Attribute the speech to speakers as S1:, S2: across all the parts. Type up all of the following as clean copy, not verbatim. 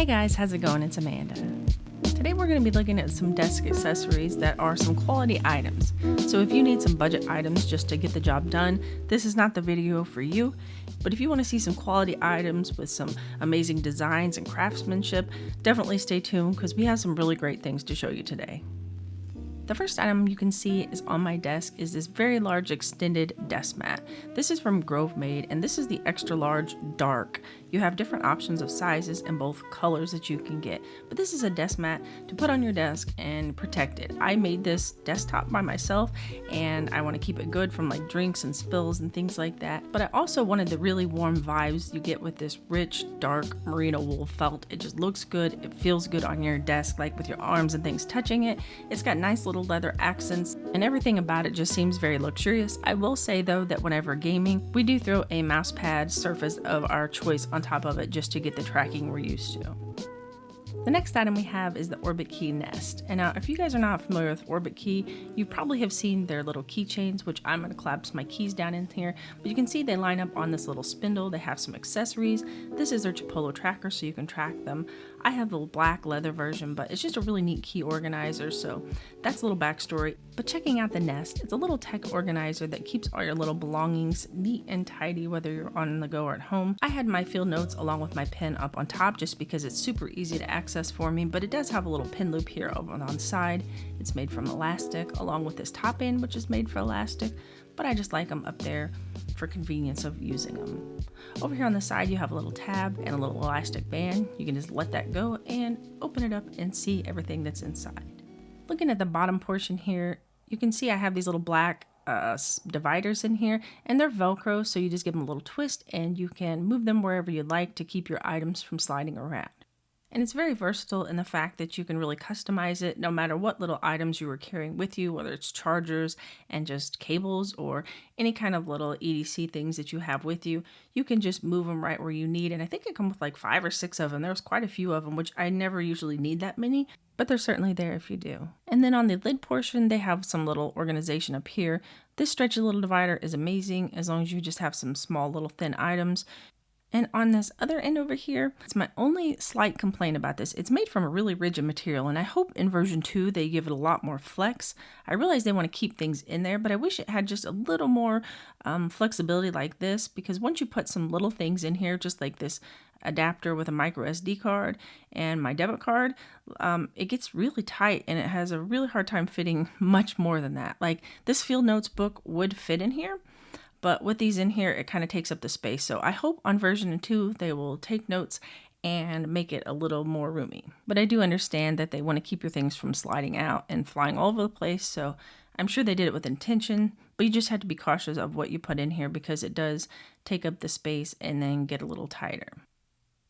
S1: Hey guys, how's it going? It's Amanda. Today we're going to be looking at some desk accessories that are some quality items. So if you need some budget items just to get the job done, this is not the video for you. But if you want to see some quality items with some amazing designs and craftsmanship, definitely stay tuned because we have some really great things to show you today. The first item you can see is on my desk is this very large extended desk mat. This is from Grovemade and this is the extra large dark. You have different options of sizes and both colors that you can get, but this is a desk mat to put on your desk and protect it. I made this desktop by myself and I want to keep it good from like drinks and spills and things like that, but I also wanted the really warm vibes you get with this rich dark merino wool felt. It just looks good, it feels good on your desk, like with your arms and things touching it. It's got nice little leather accents and everything about it just seems very luxurious. I will say though that whenever gaming, we do throw a mouse pad surface of our choice on top of it just to get the tracking we're used to. The next item we have is the Orbitkey Nest. And now if you guys are not familiar with Orbitkey, you probably have seen their little keychains, which I'm going to collapse my keys down in here. But you can see they line up on this little spindle. They have some accessories. This is their Chipolo tracker so you can track them. I have the black leather version, but it's just a really neat key organizer. So that's a little backstory. But checking out the Nest, it's a little tech organizer that keeps all your little belongings neat and tidy, whether you're on the go or at home. I had my field notes along with my pen up on top just because it's super easy to access for me, but it does have a little pin loop here over on the side. It's made from elastic along with this top end, which is made for elastic, but I just like them up there for convenience of using them. Over here on the side you have a little tab and a little elastic band. You can just let that go and open it up and see everything that's inside. Looking at the bottom portion here, you can see I have these little black dividers in here and they're Velcro, so you just give them a little twist and you can move them wherever you'd like to keep your items from sliding around. And it's very versatile in the fact that you can really customize it no matter what little items you were carrying with you, whether it's chargers and just cables or any kind of little EDC things that you have with you. You can just move them right where you need. And I think it comes with like 5 or 6 of them. There's quite a few of them, which I never usually need that many, but they're certainly there if you do. And then on the lid portion, they have some little organization up here. This stretchy little divider is amazing as long as you just have some small little thin items. And on this other end over here, it's my only slight complaint about this. It's made from a really rigid material, and I hope in version 2 they give it a lot more flex. I realize they want to keep things in there, but I wish it had just a little more flexibility like this, because once you put some little things in here, just like this adapter with a micro SD card and my debit card, it gets really tight and it has a really hard time fitting much more than that. Like this field notes book would fit in here, but with these in here, it kind of takes up the space. So I hope on version 2, they will take notes and make it a little more roomy. But I do understand that they want to keep your things from sliding out and flying all over the place. So I'm sure they did it with intention, but you just have to be cautious of what you put in here because it does take up the space and then get a little tighter.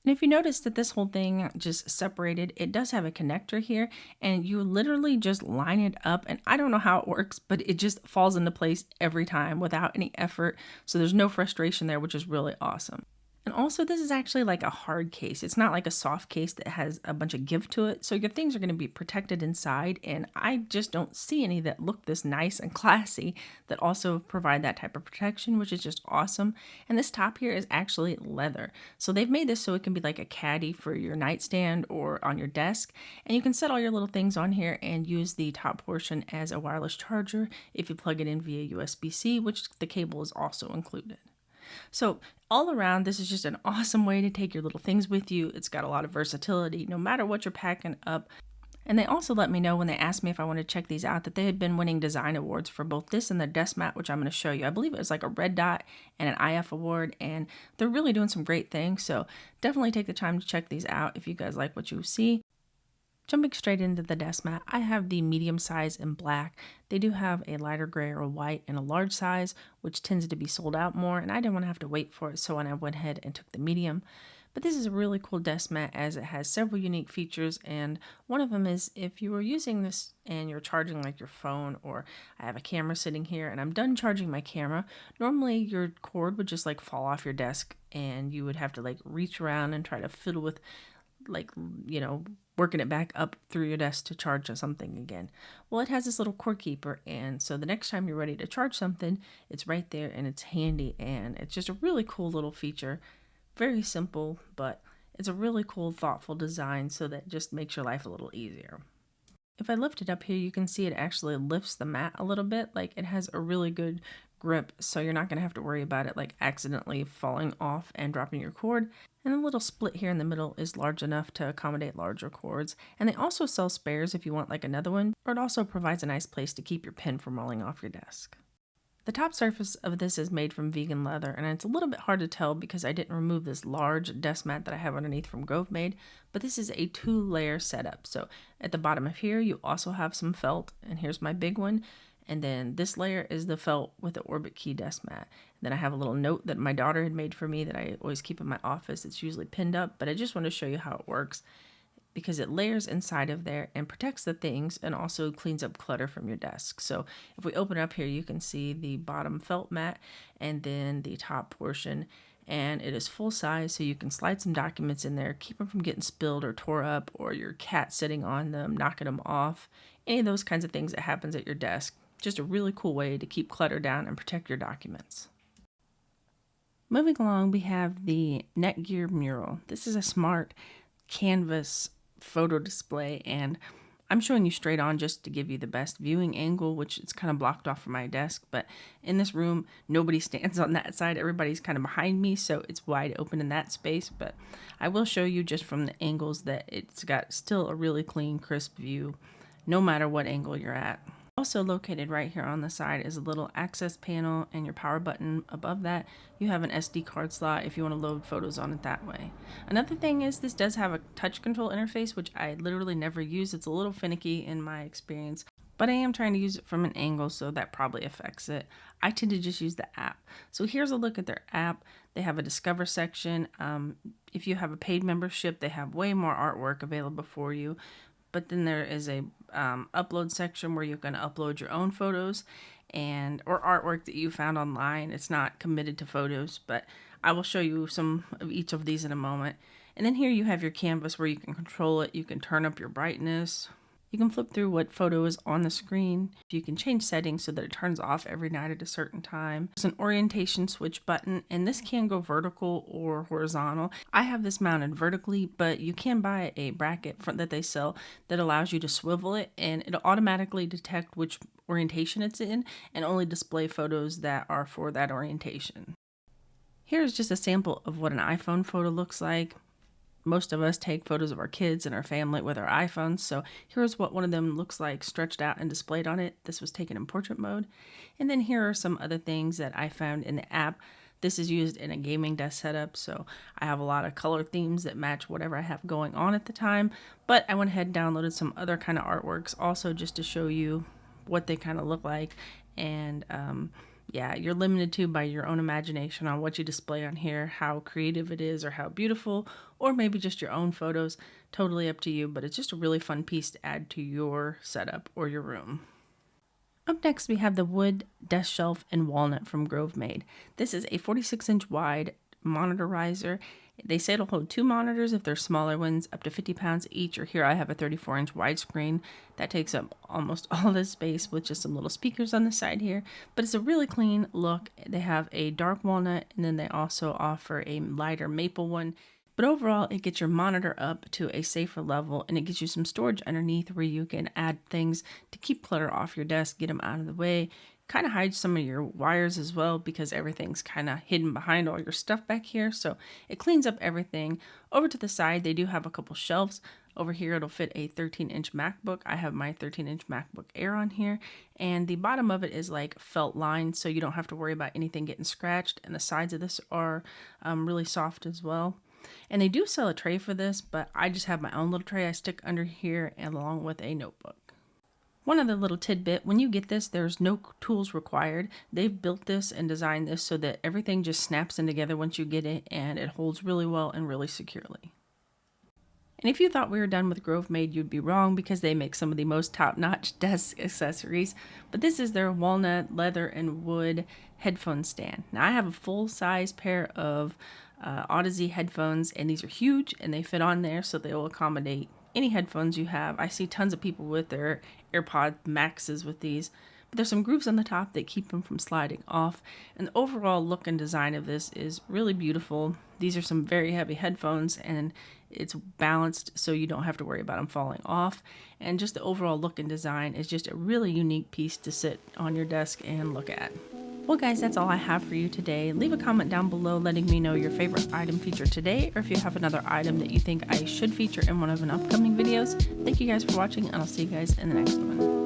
S1: And if you notice that this whole thing just separated, it does have a connector here and you literally just line it up, and I don't know how it works, but it just falls into place every time without any effort. So there's no frustration there, which is really awesome. And also this is actually like a hard case. It's not like a soft case that has a bunch of give to it. So your things are going to be protected inside. And I just don't see any that look this nice and classy that also provide that type of protection, which is just awesome. And this top here is actually leather. So they've made this so it can be like a caddy for your nightstand or on your desk. And you can set all your little things on here and use the top portion as a wireless charger if you plug it in via USB-C, which the cable is also included. So all around, this is just an awesome way to take your little things with you. It's got a lot of versatility no matter what you're packing up. And they also let me know when they asked me if I wanted to check these out that they had been winning design awards for both this and the desk mat, which I'm going to show you. I believe it was like a red dot and an IF award, and they're really doing some great things. So definitely take the time to check these out if you guys like what you see. Jumping straight into the desk mat, I have the medium size in black. They do have a lighter gray or white and a large size, which tends to be sold out more, and I didn't want to have to wait for it, so I went ahead and took the medium. But this is a really cool desk mat as it has several unique features, and one of them is if you were using this and you're charging like your phone, or I have a camera sitting here and I'm done charging my camera, normally your cord would just like fall off your desk and you would have to like reach around and try to fiddle with like, you know, working it back up through your desk to charge something again. Well, it has this little cord keeper, and so the next time you're ready to charge something, it's right there and it's handy, and it's just a really cool little feature. Very simple, but It's a really cool, thoughtful design, so that just makes your life a little easier. If I lift it up here, you can see it actually lifts the mat a little bit. Like, it has a really good grip, so you're not going to have to worry about it like accidentally falling off and dropping your cord. And the little split here in the middle is large enough to accommodate larger cords. And they also sell spares if you want like another one, or it also provides a nice place to keep your pen from rolling off your desk. The top surface of this is made from vegan leather, and it's a little bit hard to tell because I didn't remove this large desk mat that I have underneath from Grovemade, but this is a 2-layer setup. So at the bottom of here, you also have some felt, and here's my big one. And then this layer is the felt with the Orbitkey Desk Mat. And then I have a little note that my daughter had made for me that I always keep in my office. It's usually pinned up, but I just want to show you how it works, because it layers inside of there and protects the things and also cleans up clutter from your desk. So if we open up here, you can see the bottom felt mat and then the top portion, and it is full size, so you can slide some documents in there, keep them from getting spilled or tore up, or your cat sitting on them, knocking them off, any of those kinds of things that happens at your desk. Just a really cool way to keep clutter down and protect your documents. Moving along, we have the Netgear Mural. This is a smart canvas photo display, and I'm showing you straight on just to give you the best viewing angle, which is kind of blocked off from my desk. But in this room, nobody stands on that side. Everybody's kind of behind me, so it's wide open in that space. But I will show you just from the angles that it's got still a really clean, crisp view, no matter what angle you're at. Also located right here on the side is a little access panel and your power button. Above that, you have an SD card slot if you want to load photos on it that way. Another thing is this does have a touch control interface, which I literally never use. It's a little finicky in my experience, but I am trying to use it from an angle, so that probably affects it. I tend to just use the app. So here's a look at their app. They have a Discover section. If you have a paid membership, they have way more artwork available for you. But then there is a upload section where you're going to upload your own photos or artwork that you found online. It's not committed to photos, but I will show you some of each of these in a moment. And then here you have your canvas where you can control it. You can turn up your brightness. You can flip through what photo is on the screen. You can change settings so that it turns off every night at a certain time. There's an orientation switch button, and this can go vertical or horizontal. I have this mounted vertically, but you can buy a bracket that they sell that allows you to swivel it, and it'll automatically detect which orientation it's in and only display photos that are for that orientation. Here's just a sample of what an iPhone photo looks like. Most of us take photos of our kids and our family with our iPhones, so here's what one of them looks like stretched out and displayed on it. This was taken in portrait mode. And then here are some other things that I found in the app. This is used in a gaming desk setup, so I have a lot of color themes that match whatever I have going on at the time, but I went ahead and downloaded some other kind of artworks also just to show you what they kind of look like. And yeah, you're limited to by your own imagination on what you display on here, how creative it is or how beautiful, or maybe just your own photos. Totally up to you, but it's just a really fun piece to add to your setup or your room. Up next, we have the wood desk shelf in walnut from Grovemade. This is a 46-inch wide monitor riser. They say it'll hold 2 monitors if they're smaller ones, up to 50 pounds each, or here I have a 34-inch widescreen. That takes up almost all this space with just some little speakers on the side here, but it's a really clean look. They have a dark walnut, and then they also offer a lighter maple one. But overall, it gets your monitor up to a safer level, and it gives you some storage underneath where you can add things to keep clutter off your desk, get them out of the way. Kind of hides some of your wires as well because everything's kind of hidden behind all your stuff back here. So it cleans up everything. Over to the side, they do have a couple shelves. Over here, it'll fit a 13-inch MacBook. I have my 13-inch MacBook Air on here. And the bottom of it is like felt lined, so you don't have to worry about anything getting scratched. And the sides of this are really soft as well. And they do sell a tray for this, but I just have my own little tray I stick under here and along with a notebook. One other little tidbit, when you get this, there's no tools required. They've built this and designed this so that everything just snaps in together once you get it, and it holds really well and really securely. And if you thought we were done with Grovemade, you'd be wrong because they make some of the most top-notch desk accessories. But this is their walnut, leather, and wood headphone stand. Now I have a full-size pair of Odyssey headphones, and these are huge, and they fit on there so they will accommodate any headphones you have. I see tons of people with their AirPod Maxes with these, There's some grooves on the top that keep them from sliding off, and the overall look and design of this is really beautiful. These are some very heavy headphones, and it's balanced so you don't have to worry about them falling off. And just the overall look and design is just a really unique piece to sit on your desk and look at. Well guys, that's all I have for you today. Leave a comment down below letting me know your favorite item featured today, or if you have another item that you think I should feature in one of an upcoming videos. Thank you guys for watching, and I'll see you guys in the next one.